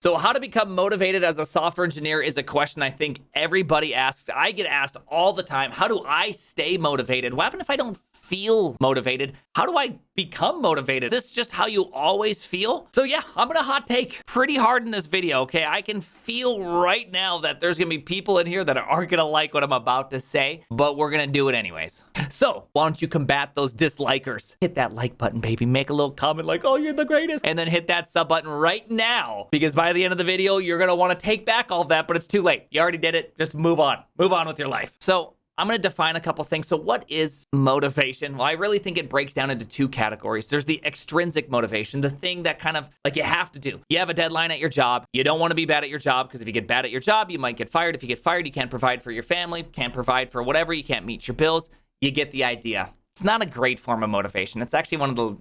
So how to become motivated as a software engineer is a question I think everybody asks. I get asked all the time, how do I stay motivated? What happens if I don't feel motivated? How do I become motivated? Is this just how you always feel? So yeah, I'm gonna hot take pretty hard in this video, okay? I can feel right now that there's gonna be people in here that aren't gonna like what I'm about to say, but we're gonna do it anyways. So why don't you combat those dislikers? Hit that like button, baby. Make a little comment like, oh, you're the greatest. And then hit that sub button right now, because by the end of the video, you're gonna wanna take back all of that, but it's too late. You already did it. Just move on. Move on with your life. So I'm going to define a couple things. So what is motivation? Well, I really think it breaks down into two categories. There's the extrinsic motivation, the thing that kind of like you have to do. You have a deadline at your job. You don't want to be bad at your job because if you get bad at your job, you might get fired. If you get fired, you can't provide for your family, can't provide for whatever, you can't meet your bills. You get the idea. It's not a great form of motivation. It's actually one of the,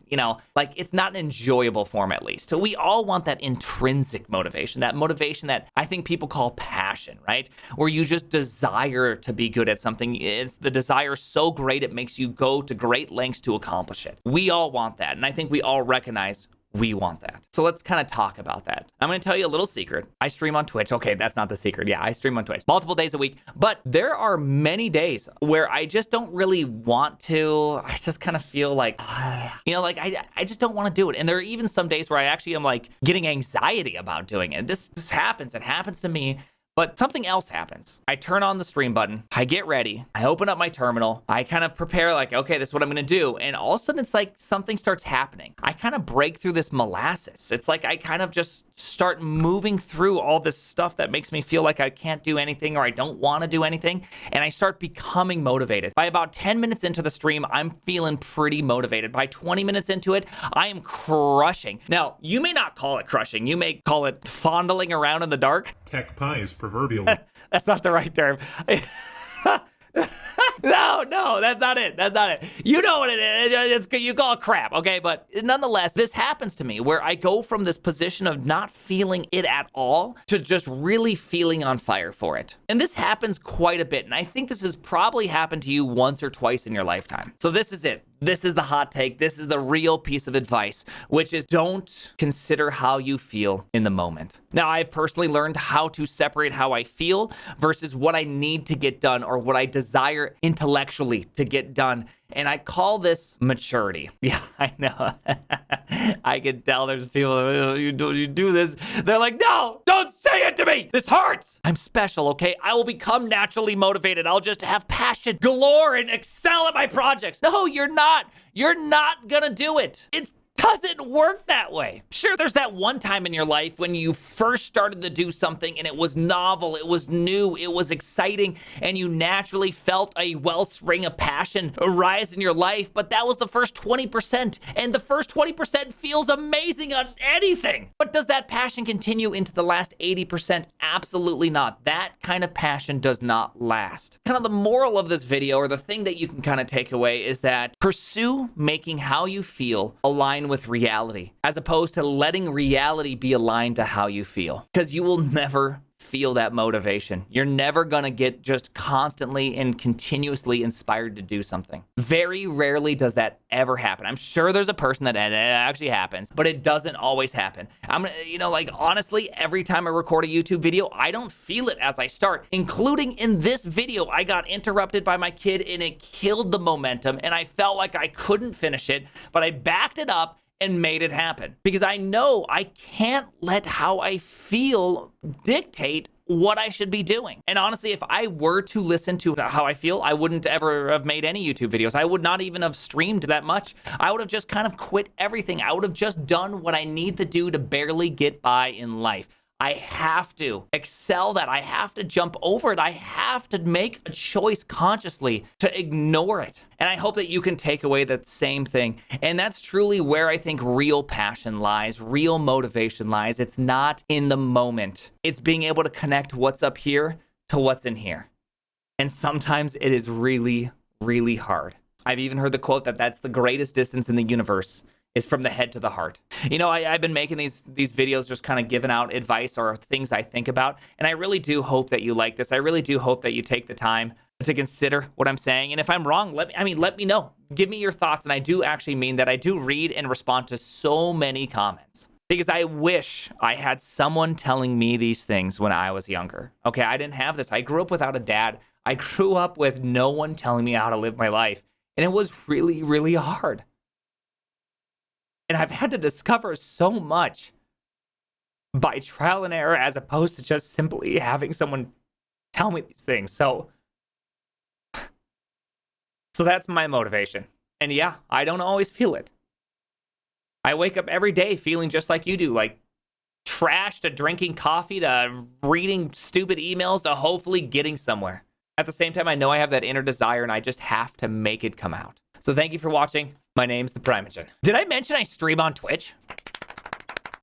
like it's not an enjoyable form at least. So we all want that intrinsic motivation, that motivation that I think people call passion, right? Where you just desire to be good at something. It's the desire so great it makes you go to great lengths to accomplish it. We all want that. And I think we all recognize we want that. So let's kind of talk about that. I'm going to tell you a little secret. I stream on Twitch. Okay, that's not the secret. Yeah, I stream on Twitch multiple days a week, but there are many days where I just don't really want to. I just kind of feel like, I just don't want to do it. And there are even some days where I actually am like getting anxiety about doing it. This happens. It happens to me. But something else happens. I turn on the stream button, I get ready, I open up my terminal, I kind of prepare like, okay, this is what I'm gonna do. And all of a sudden it's like something starts happening. I kind of break through this molasses. It's like I kind of just start moving through all this stuff that makes me feel like I can't do anything or I don't wanna do anything. And I start becoming motivated. By about 10 minutes into the stream, I'm feeling pretty motivated. By 20 minutes into it, I am crushing. Now, you may not call it crushing. You may call it fondling around in the dark. Tech pie is proverbial. That's not the right term. No, that's not it. That's not it. You know what it is. You call it crap, okay? But nonetheless, this happens to me where I go from this position of not feeling it at all to just really feeling on fire for it. And this happens quite a bit. And I think this has probably happened to you once or twice in your lifetime. So this is it. This is the hot take. This is the real piece of advice, which is don't consider how you feel in the moment. Now, I've personally learned how to separate how I feel versus what I need to get done or what I desire intellectually to get done. And I call this maturity. Yeah, I know. I can tell there's people, you do this. They're like, no, don't say it to me. This hurts. I'm special, okay? I will become naturally motivated. I'll just have passion galore and excel at my projects. No, you're not. You're not gonna do it. It doesn't work that way. Sure, there's that one time in your life when you first started to do something and it was novel, it was new, it was exciting, and you naturally felt a wellspring of passion arise in your life, but that was the first 20%, and the first 20% feels amazing on anything. But does that passion continue into the last 80%? Absolutely not. That kind of passion does not last. Kind of the moral of this video, or the thing that you can kind of take away, is that pursue making how you feel align with reality, as opposed to letting reality be aligned to how you feel, because you will never feel that motivation. You're never gonna get just constantly and continuously inspired to do something. Very rarely does that ever happen. I'm sure there's a person that it actually happens, but it doesn't always happen. I'm gonna, like honestly, every time I record a YouTube video, I don't feel it as I start, including in this video. I got interrupted by my kid and it killed the momentum and I felt like I couldn't finish it, but I backed it up and made it happen, because I know I can't let how I feel dictate what I should be doing. And honestly, if I were to listen to how I feel, I wouldn't ever have made any YouTube videos. I would not even have streamed that much. I would have just kind of quit everything. I would have just done what I need to do to barely get by in life. I have to excel that. I have to jump over it. I have to make a choice consciously to ignore it. And I hope that you can take away that same thing. And that's truly where I think real passion lies, real motivation lies. It's not in the moment. It's being able to connect what's up here to what's in here. And sometimes it is really, really hard. I've even heard the quote that that's the greatest distance in the universe, is from the head to the heart. You know, I've been making these videos just kind of giving out advice or things I think about, and I really do hope that you like this. I really do hope that you take the time to consider what I'm saying. And if I'm wrong, let me know. Give me your thoughts, and I do actually mean that. I do read and respond to so many comments. Because I wish I had someone telling me these things when I was younger. Okay, I didn't have this. I grew up without a dad. I grew up with no one telling me how to live my life. And it was really, really hard. And I've had to discover so much by trial and error as opposed to just simply having someone tell me these things. So that's my motivation. And yeah, I don't always feel it. I wake up every day feeling just like you do, like trash to drinking coffee to reading stupid emails to hopefully getting somewhere. At the same time, I know I have that inner desire and I just have to make it come out. So thank you for watching. My name's The Primogen. Did I mention I stream on Twitch?